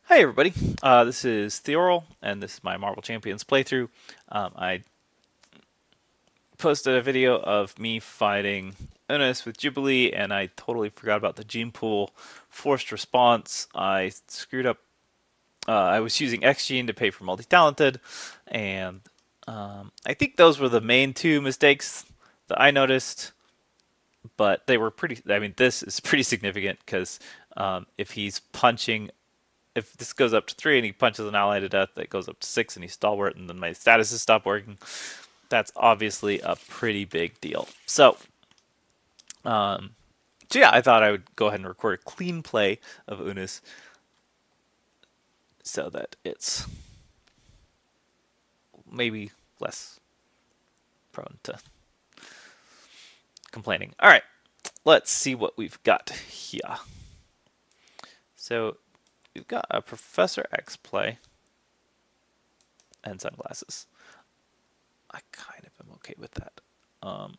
Hi everybody, this is Theoral, and this is my Marvel Champions playthrough. I posted a video of me fighting Unus with Jubilee, and I totally forgot about the gene pool forced response. I screwed up. I was using X gene to pay for multi-talented, and I think those were the main two mistakes that I noticed. But they were pretty. I mean, this is pretty significant because if he's punching, if this goes up to 3 and he punches an ally to death, that goes up to 6 and he's stalwart, and then my statuses stop working. That's obviously a pretty big deal. So yeah, I thought I would go ahead and record a clean play of Unus so that it's maybe less prone to complaining. All right, let's see what we've got here. So we've got a Professor X play and sunglasses. I kind of am okay with that.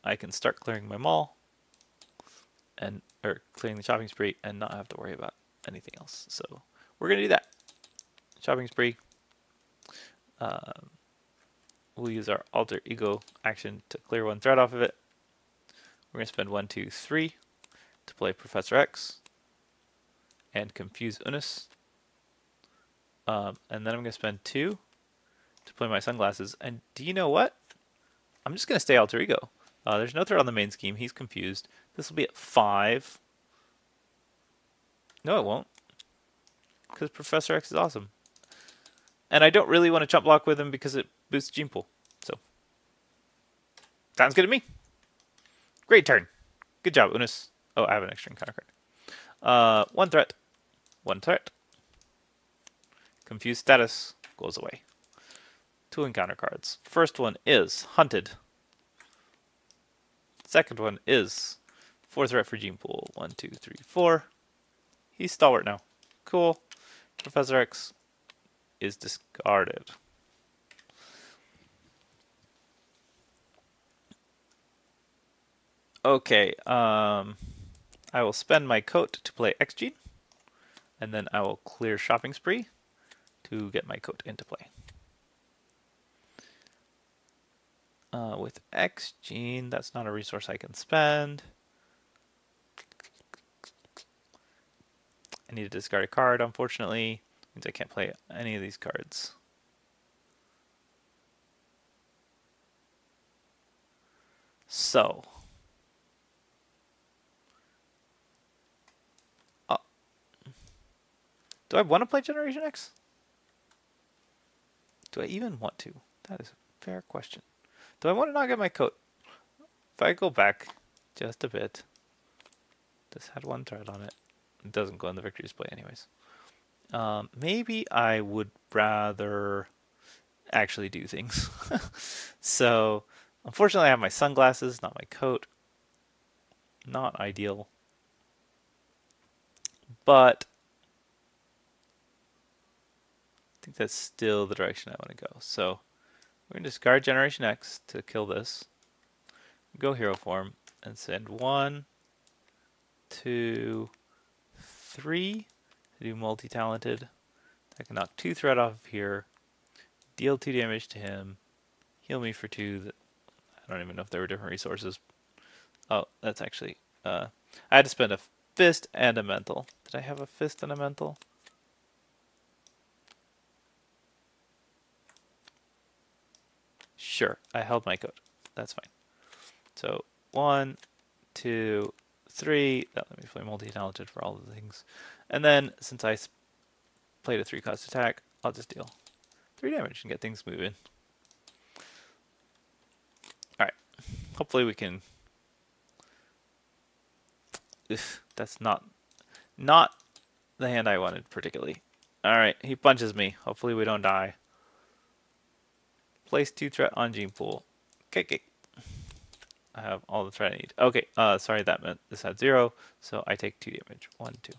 I can start clearing my mall or clearing the shopping spree and not have to worry about anything else. So we're gonna do that. Shopping spree. We'll use our alter ego action to clear one thread off of it. We're gonna spend 1, 2, 3 to play Professor X and confuse Unus. And then I'm gonna spend 2 to play my sunglasses. And do you know what? I'm just going to stay alter ego. There's no threat on the main scheme. He's confused. This will be at 5. No, it won't. Because Professor X is awesome. And I don't really want to chump block with him because it boosts gene pool. So, sounds good to me. Great turn. Good job, Unus. Oh, I have an extra encounter card. 1 threat. 1 threat. Confused status goes away. 2 encounter cards. First one is Hunted. Second one is 4 threat for gene pool. 1, 2, 3, 4. He's stalwart now. Cool. Professor X is discarded. Okay, I will spend my coat to play X gene, and then I will clear shopping spree to get my coat into play. With X gene, that's not a resource I can spend. I need to discard a card, unfortunately. Means I can't play any of these cards. So. Do I want to play Generation X? Do I even want to? That is a fair question. Do I want to not get my coat? If I go back just a bit, this had 1 thread on it. It doesn't go in the victory display anyways. Maybe I would rather actually do things. So, unfortunately I have my sunglasses, not my coat. Not ideal. But I think that's still the direction I want to go. So, we're going to discard Generation X to kill this. Go hero form and send 1, 2, 3 to do multi-talented. I can knock 2 threat off of here, deal 2 damage to him, heal me for 2. I don't even know if there were different resources. Oh, that's actually... I had to spend a fist and a mental. Did I have a fist and a mental? Sure, I held my coat. That's fine. So 1, 2, 3. That let me play multi-talented for all the things. And then since I played a 3-cost attack, I'll just deal 3 damage and get things moving. Alright. Hopefully we can... That's not the hand I wanted particularly. Alright, he punches me. Hopefully we don't die. Place 2 threat on gene pool. Okay. I have all the threat I need. Okay, sorry, that meant this had 0, so I take 2 damage. 1, 2.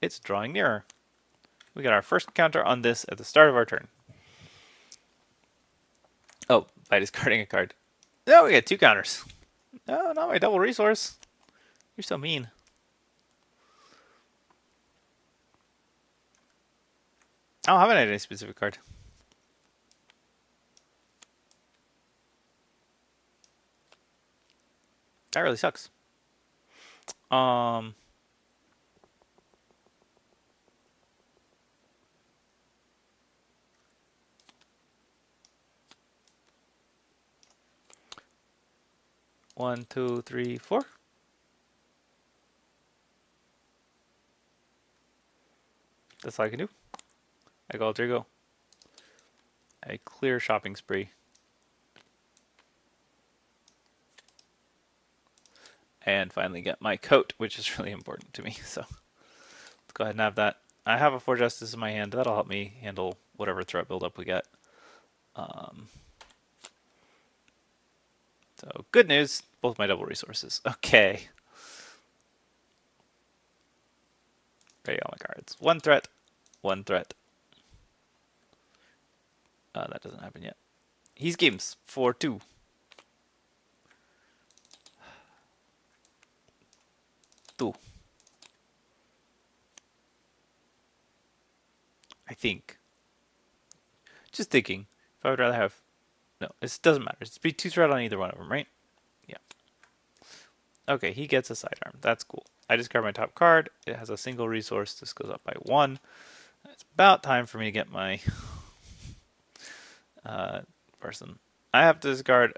It's drawing nearer. We got our first encounter on this at the start of our turn. Oh, by discarding a card. No, we get 2 counters. No, not my double resource. You're so mean. I don't have any specific card. That really sucks. 1, 2, 3, 4. That's all I can do. I go, there you go. A clear shopping spree. And finally get my coat, which is really important to me. So let's go ahead and have that. I have a 4 Justice in my hand. That'll help me handle whatever threat buildup we get. So good news, both my double resources. Okay. Ready all my cards. 1 threat, 1 threat. That doesn't happen yet. He's games for 2. I think. Just thinking. If I would rather have... No, it doesn't matter. It's be 2 threat on either one of them, right? Yeah. Okay, he gets a sidearm. That's cool. I discard my top card. It has a single resource. This goes up by 1. It's about time for me to get my person. I have to discard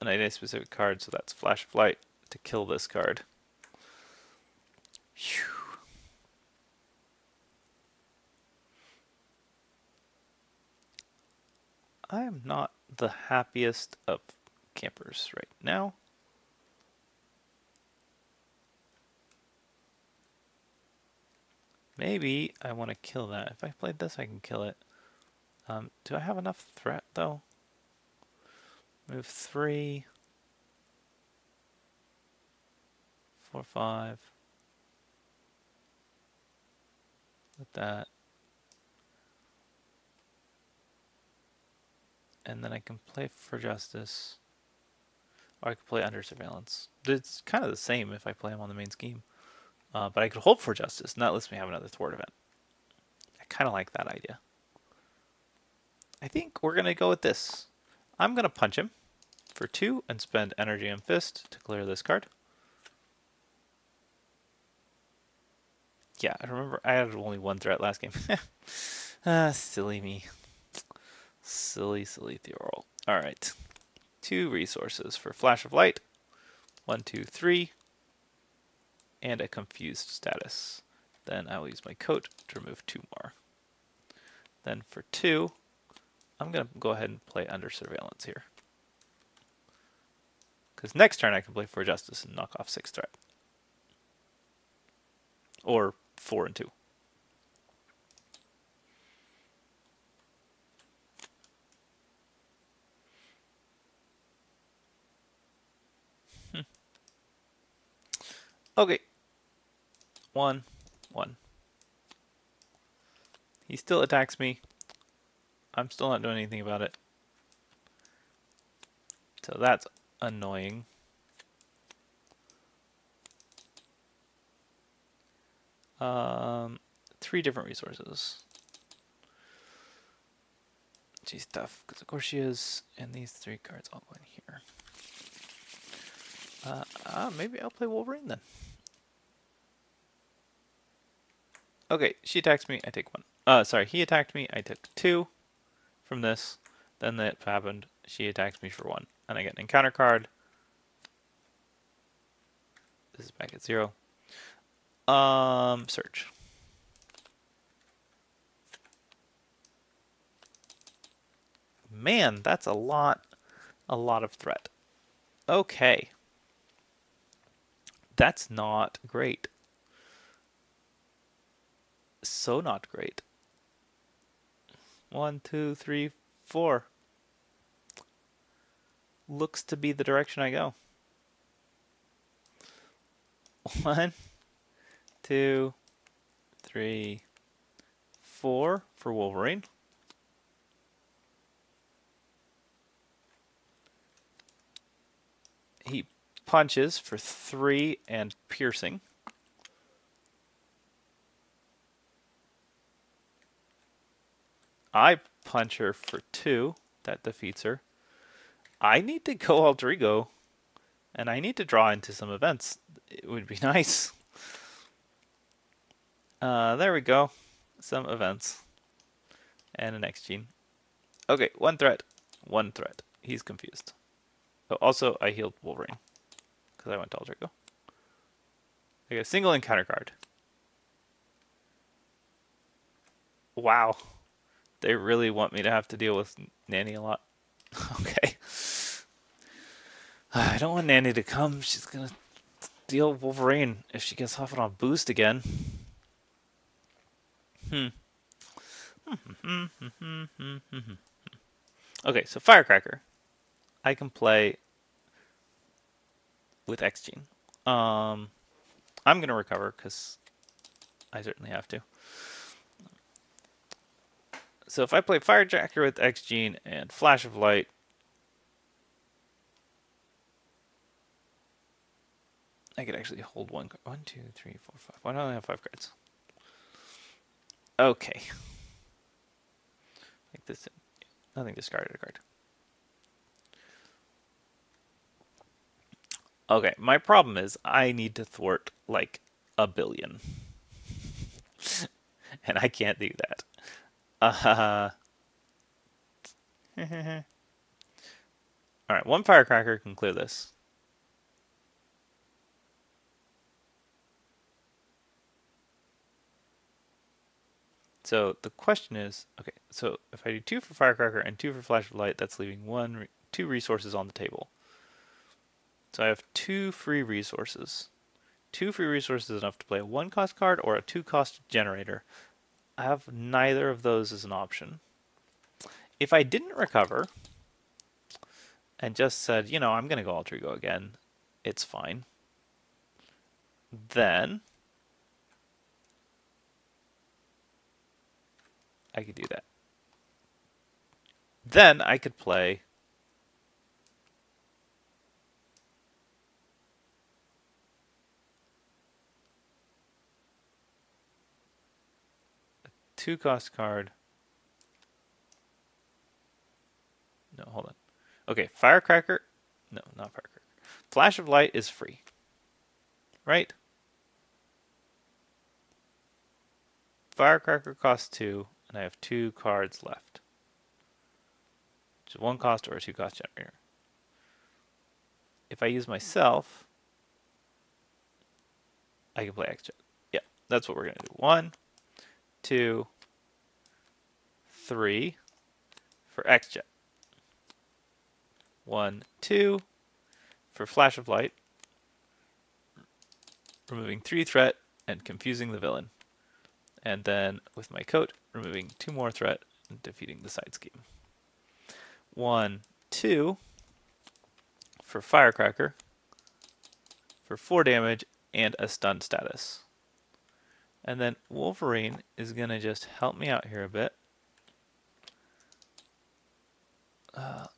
an 8 specific card, so that's Flash of Light to kill this card. Whew. I am not the happiest of campers right now. Maybe I want to kill that. If I played this, I can kill it. Do I have enough threat, though? Move 3. 4, 5. With that. And then I can play for Justice. Or I could play Under Surveillance. It's kind of the same if I play him on the main scheme. But I could hold for Justice, and that lets me have another thwart event. I kind of like that idea. I think we're going to go with this. I'm going to punch him for 2 and spend Energy and Fist to clear this card. Yeah, I remember I had only 1 threat last game. Silly me. Silly, silly Theorol. Alright. 2 resources for Flash of Light. 1, 2, 3. And a confused status. Then I will use my coat to remove 2 more. Then for 2, I'm going to go ahead and play Under Surveillance here. Because next turn I can play for Justice and knock off 6 threat. Or 4 and 2. Okay. 1, 1. He still attacks me. I'm still not doing anything about it. So that's annoying. Three different resources. She's tough, because of course she is. And these 3 cards all go in here. Maybe I'll play Wolverine then. Okay, she attacks me, I take 1. Sorry, he attacked me, I took 2 from this. Then that happened, she attacks me for 1. And I get an encounter card. This is back at 0. Search. Man, that's a lot of threat. Okay. That's not great. So not great. 1, 2, 3, 4. Looks to be the direction I go. 1, 2, 3, 4 for Wolverine. He punches for 3 and piercing. I punch her for 2. That defeats her. I need to go alter ego, and I need to draw into some events. It would be nice. There we go. Some events. And an X gene. Okay, 1 threat. 1 threat. He's confused. Oh, also, I healed Wolverine. Because I went to alter ego. I get a single encounter card. Wow. They really want me to have to deal with Nanny a lot. Okay. I don't want Nanny to come. She's going to deal with Wolverine if she gets off on boost again. Okay, so Firecracker. I can play with X Gene. I'm going to recover because I certainly have to. So if I play Firecracker with X Gene and Flash of Light, I could actually hold 1 card. 1, 2, 3, 4, 5. Why don't I have 5 cards? Okay. Like this. Nothing discarded a card. Okay, my problem is I need to thwart like a billion. And I can't do that. Alright, 1 Firecracker can clear this. So the question is, okay, so if I do 2 for Firecracker and 2 for Flash of Light, that's leaving 2 resources on the table. So I have 2 free resources. 2 free resources is enough to play a 1-cost card or a 2-cost generator. I have neither of those as an option. If I didn't recover and just said, you know, I'm going to go alter ego again, it's fine. Then I could do that. Then I could play a 2-cost card. No, hold on. Okay, Firecracker. No, not Firecracker. Flash of Light is free. Right? Firecracker costs 2, and I have 2 cards left. Which is 1 cost or a 2-cost generator. If I use myself, I can play X-Jet. Yeah, that's what we're going to do. 1, 2, 3 for X-Jet. 1, 2 for Flash of Light. Removing 3 threat and confusing the villain. And then with my coat, removing 2 more threat and defeating the side scheme. 1, 2 for Firecracker for 4 damage and a stun status. And then Wolverine is going to just help me out here a bit.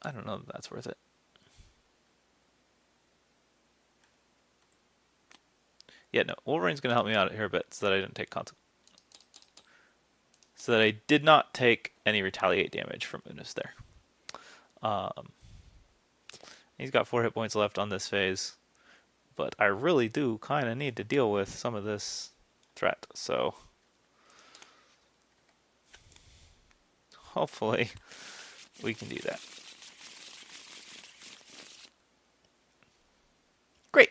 I don't know if that's worth it. Yeah, no, Wolverine's going to help me out here a bit so that I didn't take consequences. So that I did not take any retaliate damage from Unus there. He's got 4 hit points left on this phase, but I really do kind of need to deal with some of this threat, so hopefully we can do that. Great.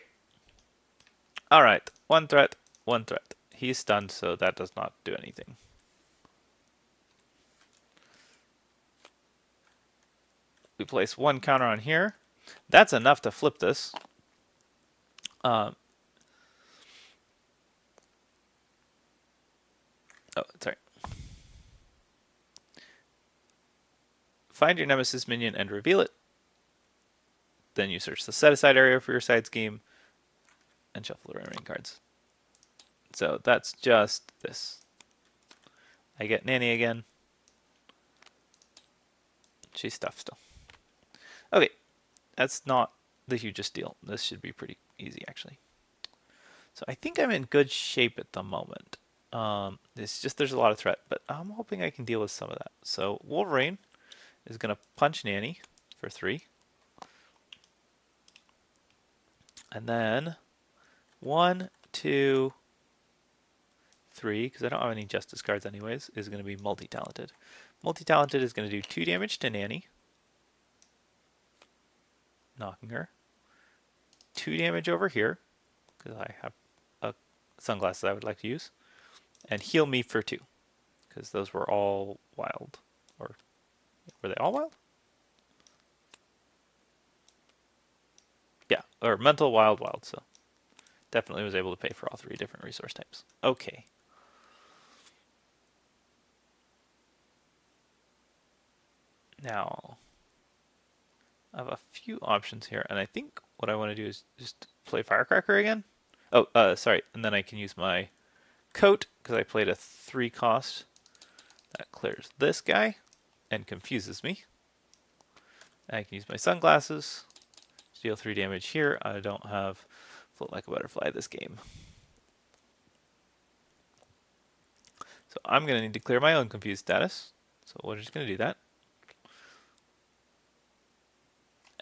All right, 1 threat, 1 threat. He's stunned, so that does not do anything. We place 1 counter on here. That's enough to flip this. Oh, sorry. Find your nemesis minion and reveal it. Then you search the set-aside area for your side scheme and shuffle the remaining cards. So that's just this. I get Nanny again. She's stuffed still. Okay, that's not the hugest deal. This should be pretty easy, actually. So I think I'm in good shape at the moment. It's just there's a lot of threat, but I'm hoping I can deal with some of that. So Wolverine is going to punch Nanny for 3. And then 1, 2, 3, because I don't have any Justice cards anyways, is going to be Multi-Talented. Multi-Talented is going to do 2 damage to Nanny, knocking her. 2 damage over here, because I have sunglasses I would like to use. And heal me for 2, because those were all wild. Or were they all wild? Yeah, or mental, wild, wild. So definitely was able to pay for all 3 different resource types. Okay. Now, I have a few options here, and I think what I want to do is just play Firecracker again. Oh, sorry, and then I can use my coat, because I played a 3 cost. That clears this guy and confuses me. And I can use my sunglasses to deal 3 damage here. I don't have Float Like a Butterfly this game. So I'm going to need to clear my own confused status. So we're just going to do that.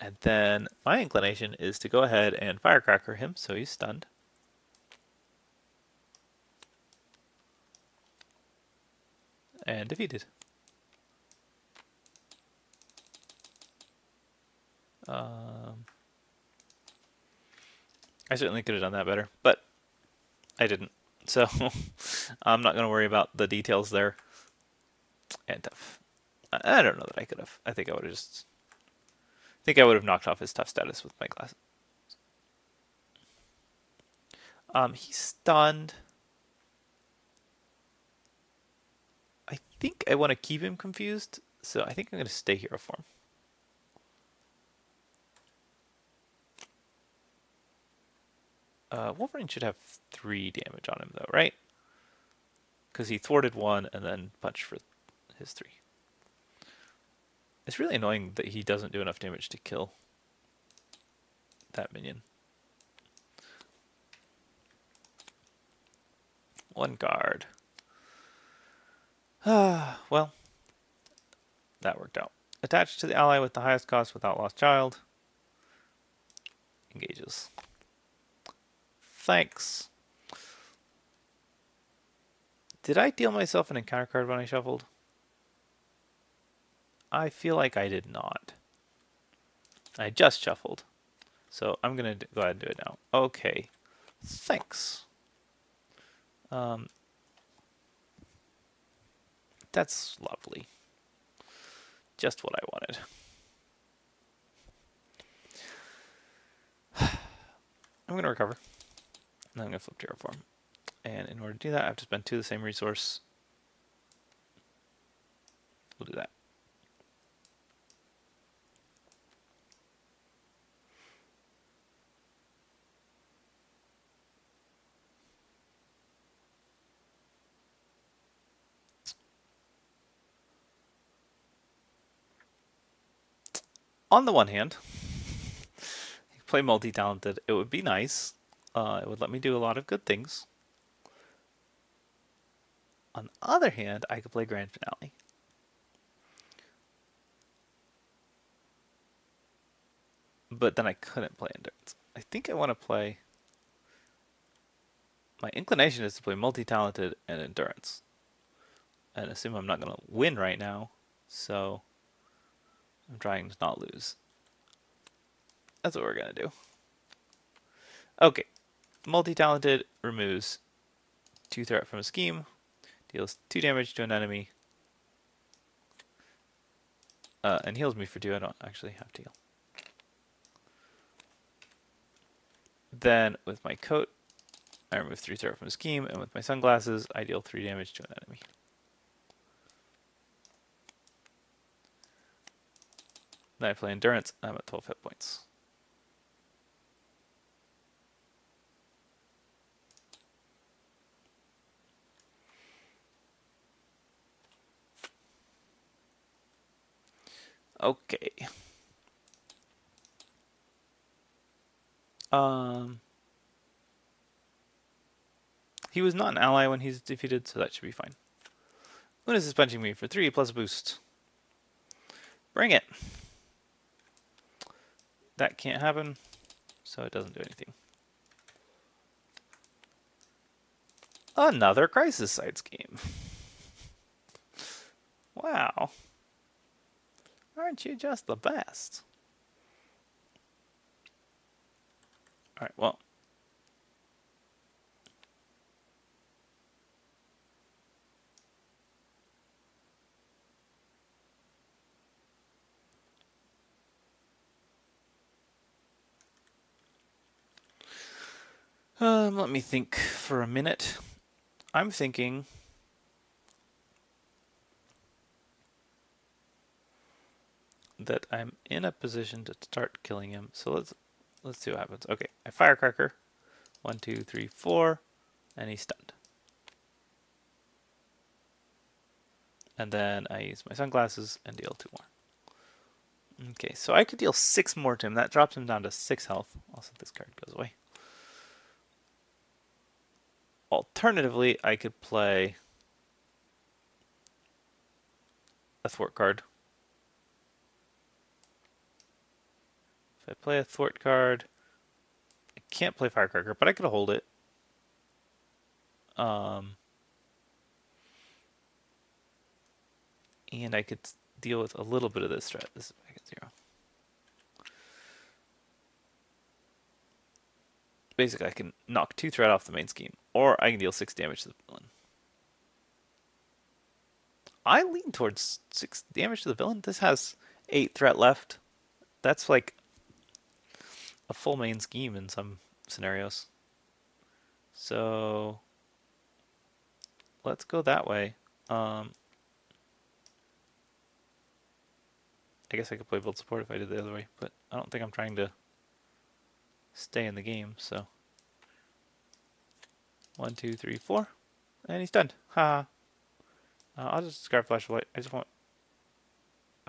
And then my inclination is to go ahead and Firecracker him so he's stunned. And defeated. I certainly could have done that better, but I didn't. So I'm not going to worry about the details there. And tough. I don't know that I could have. I think I would have just... I think I would have knocked off his tough status with my glasses. He's stunned. I think I want to keep him confused, so I think I'm going to stay hero form. Wolverine should have 3 damage on him, though, right? Because he thwarted 1 and then punched for his 3. It's really annoying that he doesn't do enough damage to kill that minion. 1 card. Well, that worked out. Attached to the ally with the highest cost without lost child. Engages. Thanks. Did I deal myself an encounter card when I shuffled? I feel like I did not. I just shuffled. So I'm going to go ahead and do it now. Okay. Thanks. That's lovely. Just what I wanted. I'm going to recover. And then I'm going to flip to hero form. And in order to do that, I have to spend 2 of the same resource. We'll do that. On the one hand, play multi-talented. It would be nice. It would let me do a lot of good things. On the other hand, I could play Grand Finale. But then I couldn't play Endurance. I think I want to play... My inclination is to play multi-talented and Endurance. And assume I'm not going to win right now. So I'm trying to not lose. That's what we're going to do. Okay. Multi-talented removes 2 threat from a scheme. Deals 2 damage to an enemy. And heals me for 2. I don't actually have to heal. Then with my coat, I remove 3 threat from a scheme. And with my sunglasses, I deal 3 damage to an enemy. Then I play Endurance. I'm at 12 hit points. Okay. He was not an ally when he's defeated, so that should be fine. Unus is punching me for 3 plus a boost. Bring it! That can't happen, so it doesn't do anything. Another Crisis side scheme. Wow. Aren't you just the best? Alright, well. Let me think for a minute. I'm thinking that I'm in a position to start killing him. So let's see what happens. Okay, I Firecracker. 1, 2, 3, 4, and he's stunned. And then I use my sunglasses and deal 2 more. Okay, so I could deal 6 more to him. That drops him down to 6 health. Also, this card goes away. Alternatively, I could play a thwart card. If I play a thwart card, I can't play Firecracker, but I could hold it. And I could deal with a little bit of this threat. This is back at 0. Basically, I can knock 2 threat off the main scheme, or I can deal 6 damage to the villain. I lean towards 6 damage to the villain. This has 8 threat left. That's like a full main scheme in some scenarios. So let's go that way. I guess I could play build support if I did the other way, but I don't think I'm trying to stay in the game, so 1, 2, 3, 4, and he's stunned. Ha! I'll just discard Flash of Light. I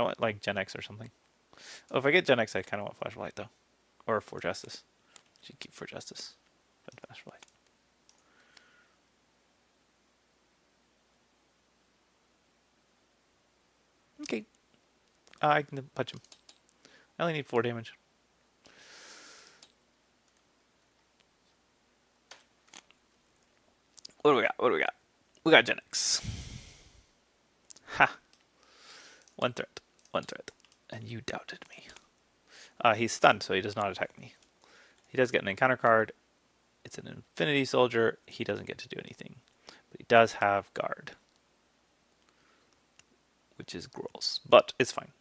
want like Gen X or something. Oh, if I get Gen X, I kind of want Flash of Light though, or For Justice. Should keep For Justice, but Flash of Light. Okay, I can punch him. I only need 4 damage. What do we got? What do we got? We got Gen X. Ha! 1 threat. 1 threat. And you doubted me. He's stunned, so he does not attack me. He does get an encounter card. It's an Infinity Soldier. He doesn't get to do anything. But he does have Guard. Which is gross. But it's fine.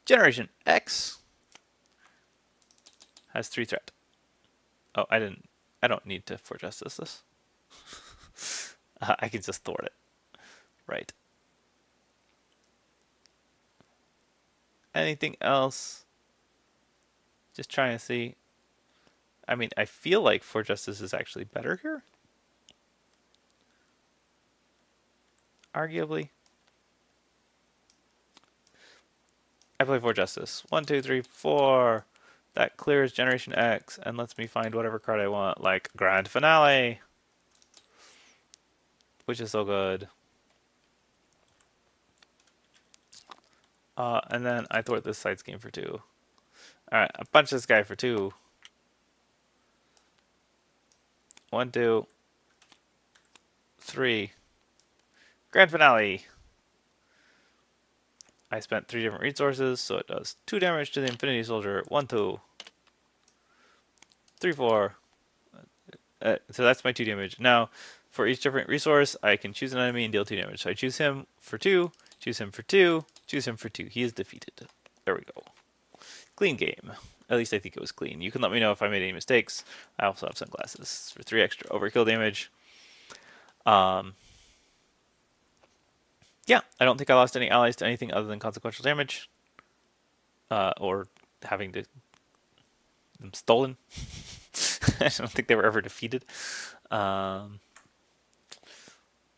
Generation X has 3 threat. Oh, I don't need to For Justice this. I can just thwart it. Right. Anything else? Just trying to see. I mean, I feel like For Justice is actually better here. Arguably. I play For Justice. 1, 2, 3, 4. That clears Generation X and lets me find whatever card I want, like Grand Finale, which is so good. And then I thwart this side scheme for 2. Alright, I punch this guy for 2. 1, 2, 3. Grand Finale. I spent 3 different resources, so it does 2 damage to the Infinity Soldier. 1, 2, 3, 4. So that's my 2 damage. Now, for each different resource, I can choose an enemy and deal 2 damage. So I choose him for 2, choose him for 2, choose him for 2. He is defeated. There we go. Clean game. At least I think it was clean. You can let me know if I made any mistakes. I also have sunglasses for 3 extra overkill damage. Yeah, I don't think I lost any allies to anything other than consequential damage. Or having them stolen. I don't think they were ever defeated. But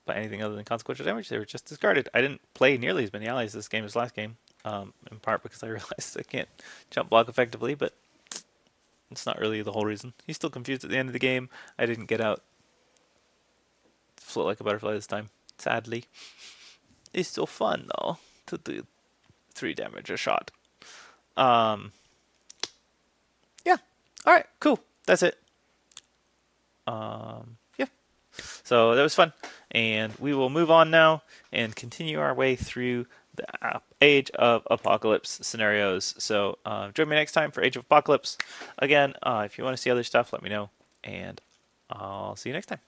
anything other than consequential damage, they were just discarded. I didn't play nearly as many allies this game as last game. In part because I realized I can't jump block effectively, but it's not really the whole reason. He's still confused at the end of the game. I didn't get out float like a butterfly this time, sadly. It's still fun, though, to do 3 damage a shot. Yeah. Alright, cool. That's it. Yeah. So that was fun. And we will move on now and continue our way through the Age of Apocalypse scenarios. So join me next time for Age of Apocalypse. Again, if you want to see other stuff, let me know. And I'll see you next time.